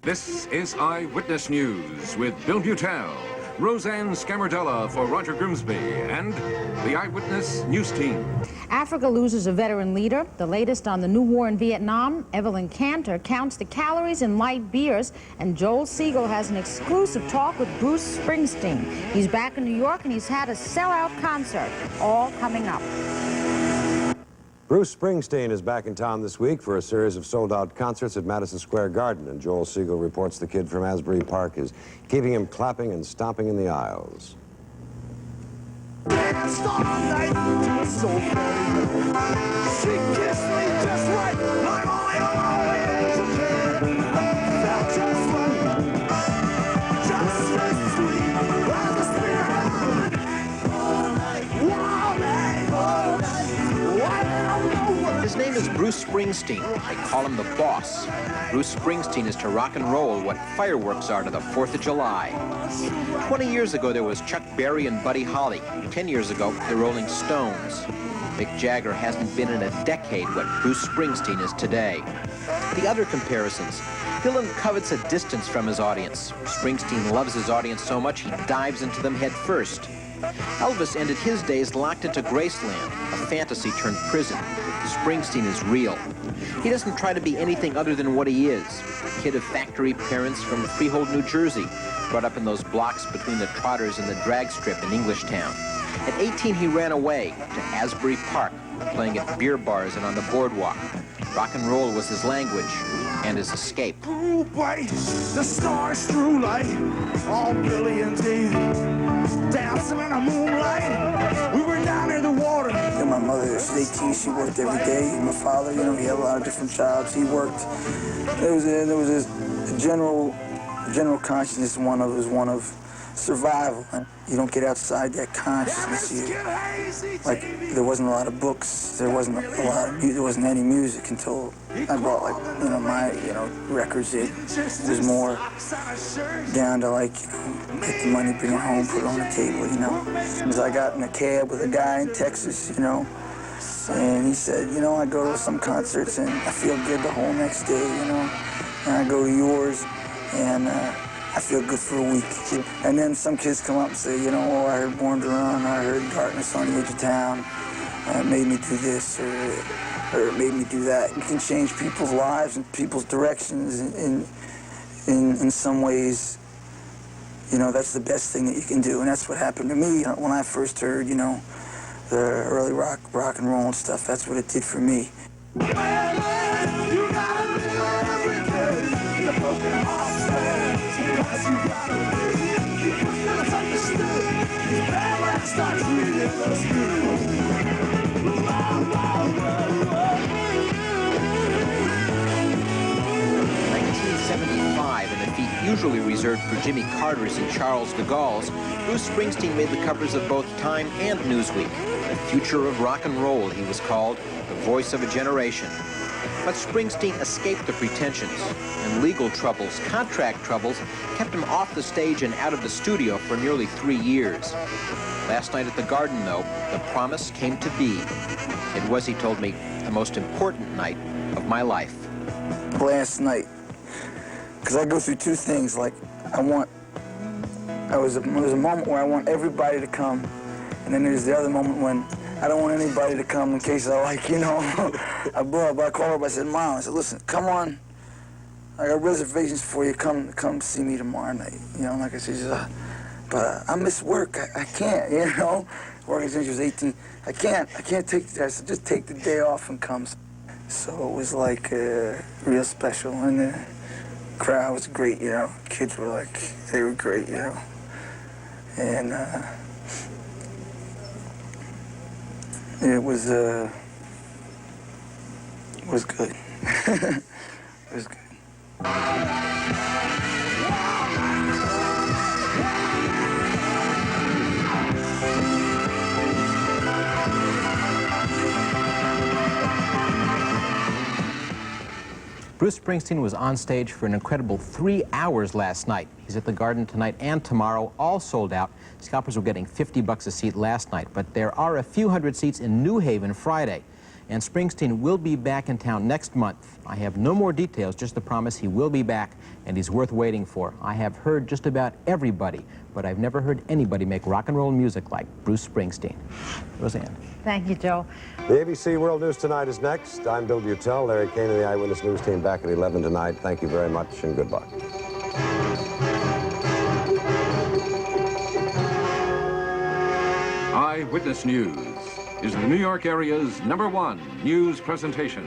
This is Eyewitness News with Bill Butel, Roseanne Scamardella for Roger Grimsby, and the Eyewitness News Team. Africa loses a veteran leader. The latest on the new war in Vietnam. Evelyn Cantor counts the calories in light beers, and Joel Siegel has an exclusive talk with Bruce Springsteen. He's back in New York, and he's had a sellout concert. All coming up. Bruce Springsteen is back in town this week for a series of sold-out concerts at Madison Square Garden, and Joel Siegel reports the kid from Asbury Park is keeping him clapping and stomping in the aisles. Danced all night, so funny. She kissed me just right. I'm only on my way to bed. Felt just right, just as sweet as a spirit. All night, all night, all night. His name is Bruce Springsteen. They call him the boss. Bruce Springsteen is to rock and roll what fireworks are to the 4th of July. 20 years ago, there was Chuck Berry and Buddy Holly. 10 years ago, the Rolling Stones. Mick Jagger hasn't been in a decade what Bruce Springsteen is today. The other comparisons. Dylan covets a distance from his audience. Springsteen loves his audience so much he dives into them head first. Elvis ended his days locked into Graceland, a fantasy turned prison. Springsteen is real. He doesn't try to be anything other than what he is. A kid of factory parents from Freehold, New Jersey, brought up in those blocks between the Trotters and the drag strip in Englishtown. At 18, he ran away to Asbury Park, playing at beer bars and on the boardwalk. Rock and roll was his language and his escape. Ooh, boy, the stars through light, all brilliant day, dancing in the moonlight. We were down in the water. And my mother, she's 18, she worked every day. And my father, you know, he had a lot of different jobs. He worked. There was a general consciousness. One of survival. And you don't get outside that consciousness. Like, there wasn't a lot of books. There wasn't any music until I bought, like, you know, my, you know, records. It was more down to, like, you know, get the money, bring it home, put it on the table, you know. Because I got in a cab with a guy in Texas, you know, and he said, you know, I go to some concerts and I feel good the whole next day, you know, and I go to yours and I feel good for a week. And then some kids come up and say, you know, oh, I heard Born to Run, I heard Darkness on the Edge of Town, it made me do this, or it made me do that. You can change people's lives and people's directions in some ways. You know, that's the best thing that you can do, and that's what happened to me when I first heard, you know, the early rock and roll and stuff. That's what it did for me. In a feat usually reserved for Jimmy Carter's and Charles de Gaulle's, Bruce Springsteen made the covers of both Time and Newsweek. The future of rock and roll, he was called, the voice of a generation. But Springsteen escaped the pretensions, and legal troubles, contract troubles, kept him off the stage and out of the studio for nearly 3 years. Last night at the Garden, though, the promise came to be. It was, he told me, the most important night of my life. Last night, because I go through two things, like, there's a moment where I want everybody to come, and then there's the other moment when I don't want anybody to come in case I, like, you know, I called her up, I said, Mom, I said, listen, come on, I got reservations for you, come see me tomorrow night, you know, like I said, but I miss work, I can't, you know, working since she was 18, I can't take, I said, just take the day off and come. So it was like real special, and the crowd was great, you know, kids were like, they were great, you know, and it was good. It was good. Bruce Springsteen was on stage for an incredible 3 hours last night. He's at the Garden tonight and tomorrow, all sold out. Scalpers were getting $50 a seat last night, but there are a few hundred seats in New Haven Friday. And Springsteen will be back in town next month. I have no more details, just the promise he will be back, and he's worth waiting for. I have heard just about everybody, but I've never heard anybody make rock and roll music like Bruce Springsteen. Roseanne. Thank you, Joe. The ABC World News Tonight is next. I'm Bill Butel. Larry Kane and the Eyewitness News team back at 11 tonight. Thank you very much and good luck. Eyewitness News is the New York area's #1 news presentation.